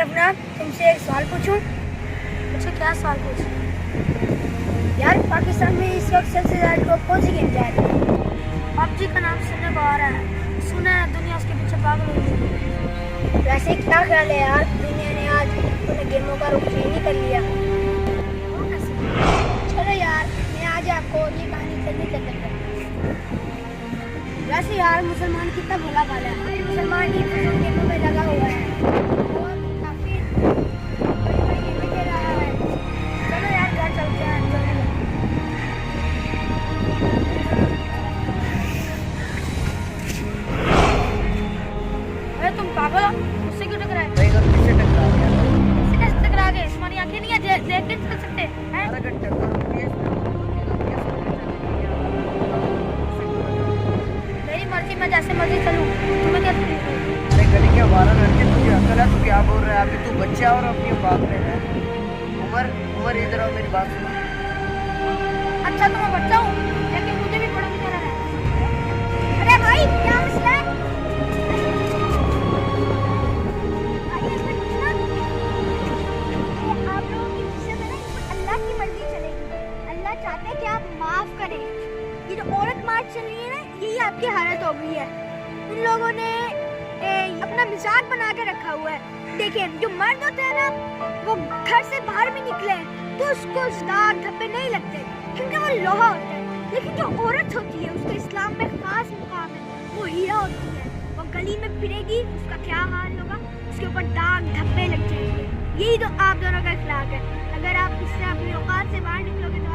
अफना, तुमसे एक सवाल पूछूं? अच्छा, क्या सवाल पूछ? यार, पाकिस्तान में इस वक्त सबसे ज़्यादा टॉप कौन सी गेम जा रही है? पबजी का नाम सुनने को आ रहा है, सुना है दुनिया उसके पीछे पागल हो गई है। वैसे क्या ख्याल है यार, दुनिया ने आज उन गेमों का रुख चेंज ही कर लिया। वो कैसे? चलो यार, मैं आज आपको ये कहानी जल्दी तक करता हूँ। वैसे यार, मुसलमान कितना भला भाला है। मुसलमान ही गेमों में लगा हुआ है और काफी बड़ी बड़ी गेमें खेल रहा है। चलो यार, घर चलते हैं। अरे तुम पागल हो, उससे क्यों टकराए? भाई अगर किससे टकरा गया इससे कैसे टकरा गए? तुम्हारी आंखें नहीं है, देख के चल सकते हैं? अगर टक्कर होती है मेरी मर्जी, मैं जैसे मर्जी चलूँ, तुम्हें क्या तकलीफ है? अरे गली के बारह लड़के तुझे अकल है, तू क्या बोल रहा है? अभी तू बच्चा और अपनी बात में है। उमर उमर इधर आओ, मेरी बात सुनो। अच्छा तो मैं बच्चा हूँ, लेकिन मुझे भी पढ़ा लिखा रहना है। अरे भाई, क्या मसला है? आप लोगों की जिसम है ना, इसमें अल्लाह की मर्जी चलेगी। अल्लाह चाहते हैं कि आप माफ करें। ये जो औरत मार चल रही है ना, यही आपकी हालत हो गई है। उन लोगों ने अपना मिजाज बना के रखा हुआ है। देखिए, जो मर्द होते हैं ना, वो घर से बाहर भी निकले तो उसको दाग धब्बे नहीं लगते, क्योंकि वो लोहा होता है। लेकिन जो औरत होती है, उसका इस्लाम में खास मुकाम है, वो हीरा होती है। वो गली में फिरेगी, उसका क्या हाल होगा? उसके ऊपर दाग धब्बे लग जाएंगे। यही तो आप दोनों का इखलाक है। अगर आप इससे अपनी औकात से बाहर निकलोगे तो